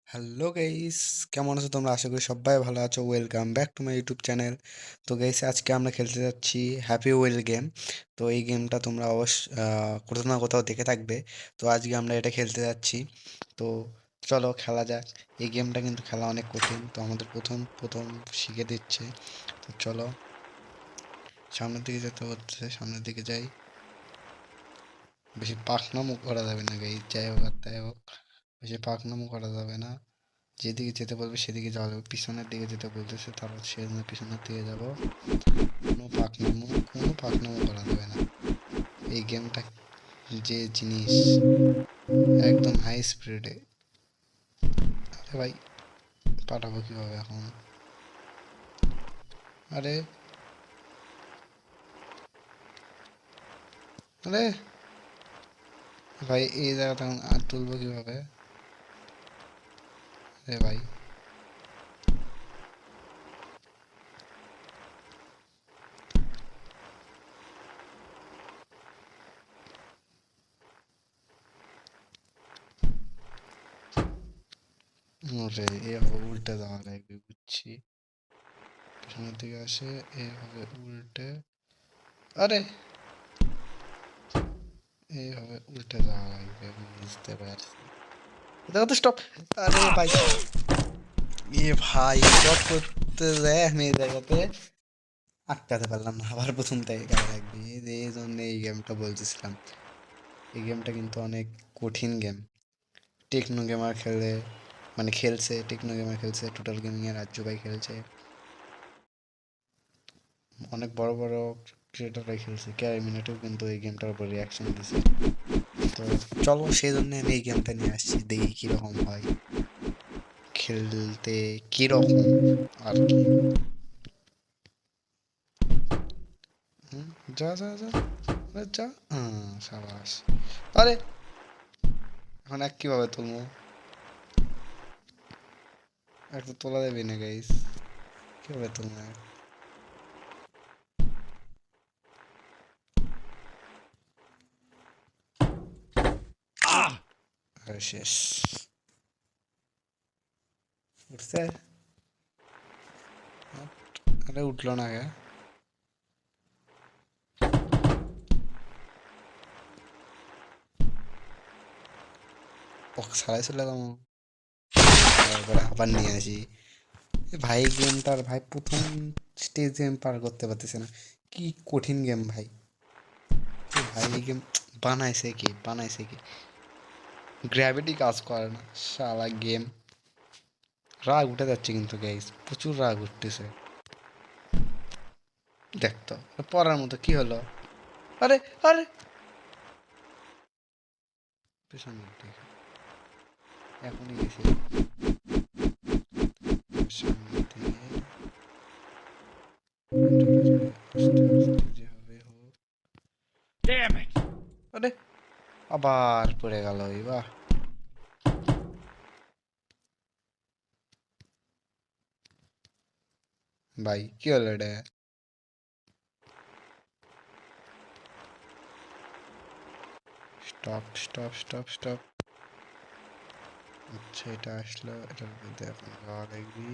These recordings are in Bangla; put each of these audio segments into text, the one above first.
হ্যালো গাইস, কেমন আছো তোমরা? আশা করি সবাই ভালো আছো। Welcome back to my YouTube channel. তো গাইস, আজকে আমরা খেলতে যাচ্ছি হ্যাপি ওয়েল গেম। তো এই গেমটা তোমরা কোথাও না কোথাও দেখে থাকবে। তো আজকে আমরা এটা খেলতে যাচ্ছি। তো চলো খেলা যাক। এই গেমটা কিন্তু খেলা অনেক কঠিন, তো আমাদের প্রথম প্রথম শিখে দিচ্ছে। তো চলো, সামনের দিকে যেতে হচ্ছে, সামনের দিকে যাই। বেশি পাকনামো করা যাবে না গাইস, যাই হোক আর তাই হোক, বেশি পাকনামো করা যাবে না। যেদিকে যেতে বলবে সেদিকে যাওয়া যাবে। পিছনের দিকে যেতে বলতেছে, তারপর সেজন্য পিছনের দিকে যাব। কোনো পাকনামো করা যাবে না। এই গেমটা যে জিনিস, একদম হাই স্পিডে। আরে ভাই, পাঠাবো কিভাবে এখন? আরে আরে ভাই, এই জায়গাটা এখন আর তুলবো কিভাবে? আরে ভাই, ওরে এভাবে উল্টে যাওয়া লাগবে, বুঝছি। পিছনের দিকে আসে, এইভাবে উল্টে, আরে এইভাবে উল্টে যাওয়া লাগবে, বুঝতে পারছি। দেখো তো, স্টপ। আরে ভাই, এ ভাই, স্টপ করতে যায় আমি এই জায়গাতে আটকাতে পারলাম না, আবার প্রথম থেকে খেলা লাগবে। এই জন্য এই গেমটা বলতেছিলাম। এই গেমটা কিন্তু অনেক কঠিন গেম। টেকনো গেমার খেলে, মানে খেলছে, টেকনো গেমার খেলছে, টোটাল গেমিং এর রাজ্য ভাই খেলছে, অনেক বড় বড় ক্রিয়েটররাই খেলছে। ক্যারিমিনেটেও কিন্তু এই গেমটার উপর রিয়াকশন দিছে। তো চলো, সেই জন্য আমি এই গেমটা নিয়ে আসছি, দেখি কিরকম হয়, খেলতে কিরকম আর কি। হুম, যা যা যা, আরে যা, সাবাস। আরে এখন এক কিভাবে তুলবো? একটু তোলা যাবে না গাইস, কিভাবে তুলবো এক? আরে শেষ। উঠছে? আরে উঠলো না কে? ওকে ছাড়াই চলে গেলাম, তারপরে আবার নিয়ে আসি। এ ভাই, গেমটার ভাই প্রথম স্টেজে আমি পার করতে পারতেছি না। কি কঠিন গেম ভাই। এ ভাই, এই গেম বানাইছে কি? গ্র্যাভিটি কাজ করে না শালা গেম। রাগ উঠে যাচ্ছে কিন্তু গাইস, প্রচুর রাগ উঠতেছে। দেখতো পড়ার মতো কি হলো? আরে আরে, পেছনের দিকে এখনই গেছি, সামনের দিকে জোরে জোরে আস্তে আস্তে যেভাবে হোক। আরে আবার পড়ে গেল, বাহ। ভাই কি হলো এটা? Stop stop stop stop. আচ্ছা, এটা আসলো, এটার মধ্যে এখন যাওয়া লাগবে।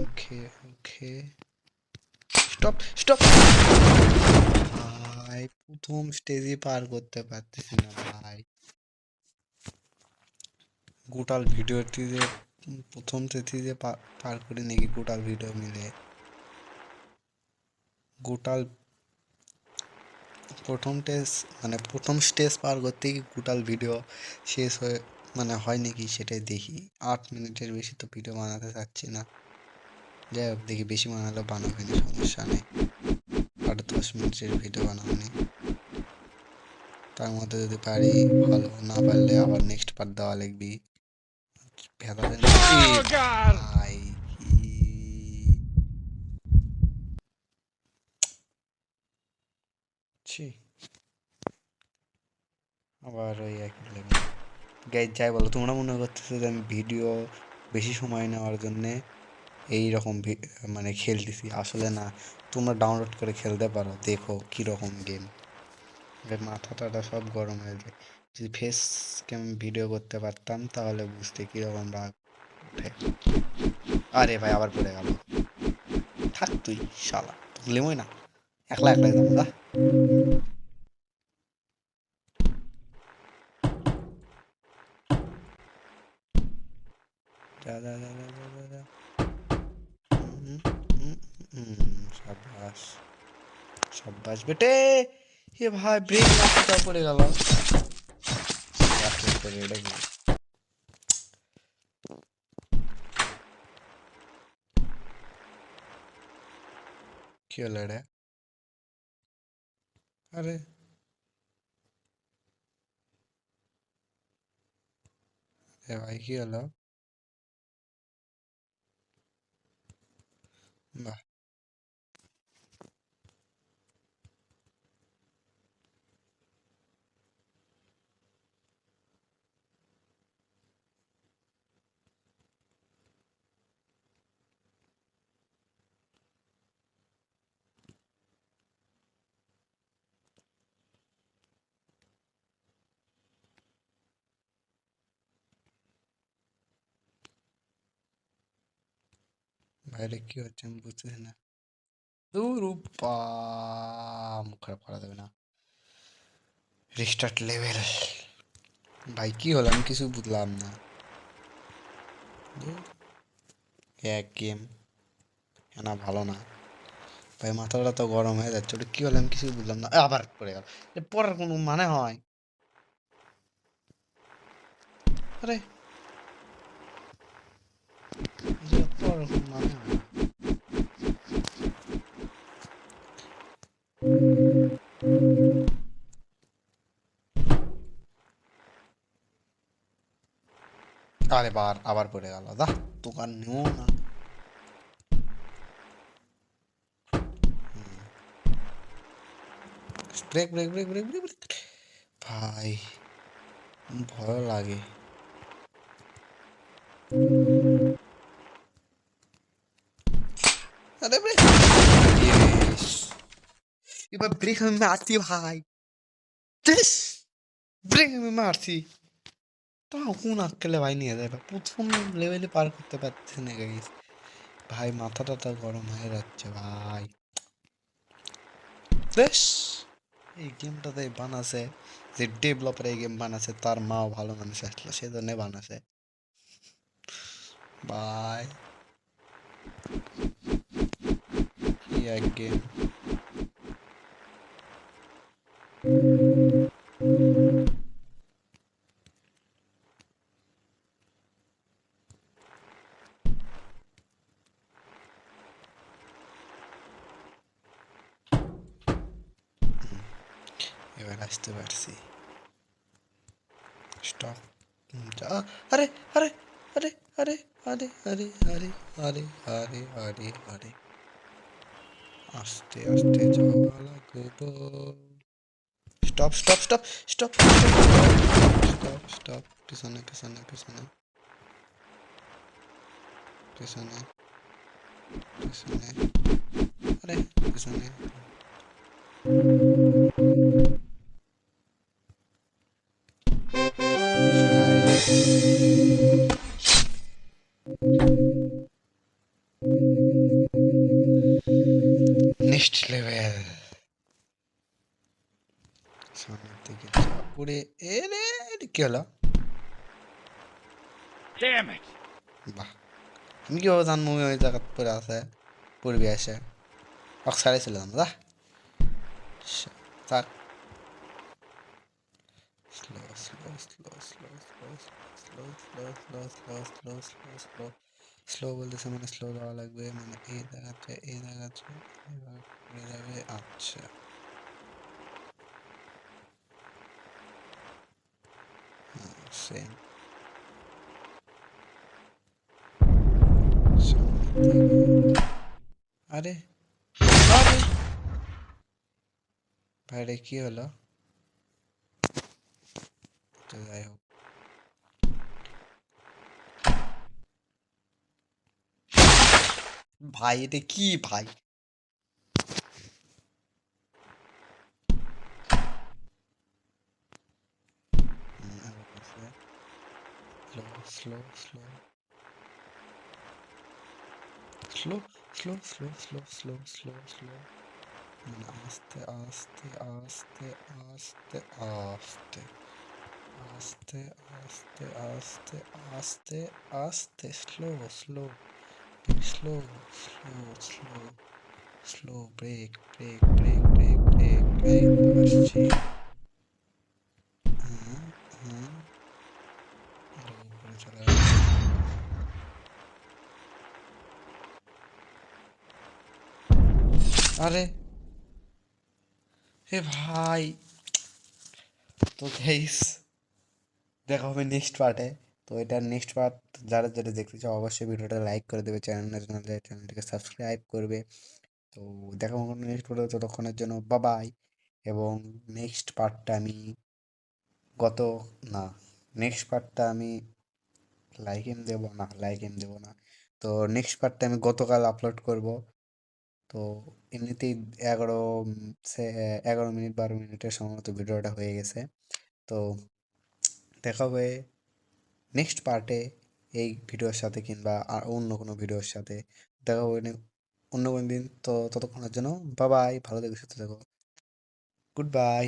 ওকে ওকে, স্টপ স্টপ। ভাই, প্রথম স্টেজই পার করতে পারতেছি না ভাই। গোটাল ভিডিওটি যে প্রথম স্টেজই যে পার করি নাকি, গোটাল ভিডিও মিলে গোটাল প্রথম টেস্ট, মানে প্রথম স্টেজ পার করতে কি গোটাল ভিডিও শেষ হয়ে, মানে হয় নাকি সেটাই দেখি। 8 মিনিটের বেশি তো ভিডিও বানাতে চাচ্ছি না। যাই হোক, দেখি বেশি বানালে বানাবো না, সমস্যা নেই। 8-10 মিনিটের ভিডিও বানাবো নি। তার মধ্যে যদি পারি ভালো, না পারলে আবার নেক্সট পার্ট দেওয়া লাগবি। ভেদাভেদ ভাই, কি ছি, আবার ওই একই লেভেল। গাইজ, যাই বলো, তোমরা মনে করতেছো যে আমি ভিডিও বেশি সময় নেওয়ার জন্যে এই রকম মানে খেলতেছি, আসলে না। তোমরা ডাউনলোড করে খেলতে পারো, দেখো কীরকম গেম। মাথা টাথা সব গরম হয়ে যায়। যদি ফেস ক্যাম ভিডিও করতে পারতাম তাহলে বুঝতে কীরকম রাগ উঠে। আরে ভাই আবার পড়ে গেল। থাক তুই শালা, তুললেমই না, একলা একলাই যাবো না। যা যা যা যা যা যা যা। সাব্বাস সাব্বাস বেটে। এ ভাই ব্রেক মারতে পড়ে গেল। এটা কি? কি হলো রে? আরে এ ভাই কি হলো? বাহ, বাইরে কি হচ্ছে আমি বুঝতেছি না। দূর মুখ খারাপ করা যাবে না। Restart level. ভাই কি হলো আমি কিছু বুঝলাম না। ধুর, এক গেম না ভালো না। ভাই মাথাটা তো গরম হয়ে যাচ্ছে, ওটা কি হলো আমি কিছু বুঝলাম না। আবার পড়ে গেল। পড়ার কোনো মানে হয়? আরে পড়ার কোনো মানে হয় না। আরে আবার পড়ে গেল। দা দোকান নেও না। Brake brake brake brake brake brake. ভাই ভয় লাগে। আরে ব্রেক। ইয়েস, এবার ব্রেক আমি মারছি ভাই। টেস ব্রেক আমি মারছি। তাও কোন আক্কেলে ভাই নিয়ে যায়, প্রথম লেভেলে পার করতে পারছে না গাইস। ভাই মাথাটা তো গরম হয়ে যাচ্ছে ভাই। বেশ, এই গেমটাতে বানাছে যে ডেভেলপার, এই গেম বানাছে তার মাও ভালো মানুষ আসলো, সেজন্য বানাছে ভাই। কি এক গেম। এবার আসতে পারছি। স্টপ। আরে আরে আরে আরে আরে আরে আরে আরে আরে আরে আরে আস্তে আস্তে যাওয়া লাগবো। Stop stop stop stop stop stop. পিছনে পিছনে পিছনে পিছনে পিছনে। আরে পিছনে। Next level. সামনের দিকে পড়ে এরে কি হলো? বাহ, আমি কিভাবে জানবো ওই জায়গা পড়ে আছে, পড়বি এসে ছাড়াইছিলাম দা। থাক। Slow slow slow slow slow slow slow slow slow slow slow slow slow বলতেছে মানে স্লো যাওয়া লাগবে, মানে এই জায়গাতে এই জায়গাতে এবার পড়ে যাবে। আচ্ছা সেম। আরে আরে ভাইরে কি হলো? তো যাই হোক। ভাই এটা কি ভাই? Slow slow slow. Slow slow slow slow slow slow slow, মানে আস্তে আস্তে আস্তে আস্তে আস্তে আস্তে আস্তে আস্তে আস্তে আস্তে, slow slow, slow slow slow slow, brake brake brake brake brake, এই তো আসছি। হুম হুম, আরো উপরে চলে যাচ্ছে। আরে হে ভাই, তো গাইস দেখা হবে নেক্সট পার্টে। তো এটার নেক্সট পার্ট যারা যারা দেখতে চাও অবশ্যই ভিডিওটা লাইক করে দেবে, চ্যানেলটিকে সাবস্ক্রাইব করবে। তো দেখা হবে নেক্সট ভিডিও, ততক্ষণের জন্য বাবাই। এবং নেক্সট পার্টটা আমি গত না নেক্সট পার্টটা আমি লাইক এম দেবো না। তো নেক্সট পার্টটা আমি গতকাল আপলোড করব। তো এমনিতেই 11 সে 11 মিনিট 12 মিনিটের সম্ভবত ভিডিওটা হয়ে গেছে। তো দেখা হবে নেক্সট পার্টে এই ভিডিওর সাথে, কিংবা আর অন্য কোনো ভিডিওর সাথে দেখা হবে অন্য কোনো দিন। তো ততক্ষণের জন্য বাবাই, ভালো থেকো, সুস্থ থেকো, গুড বাই।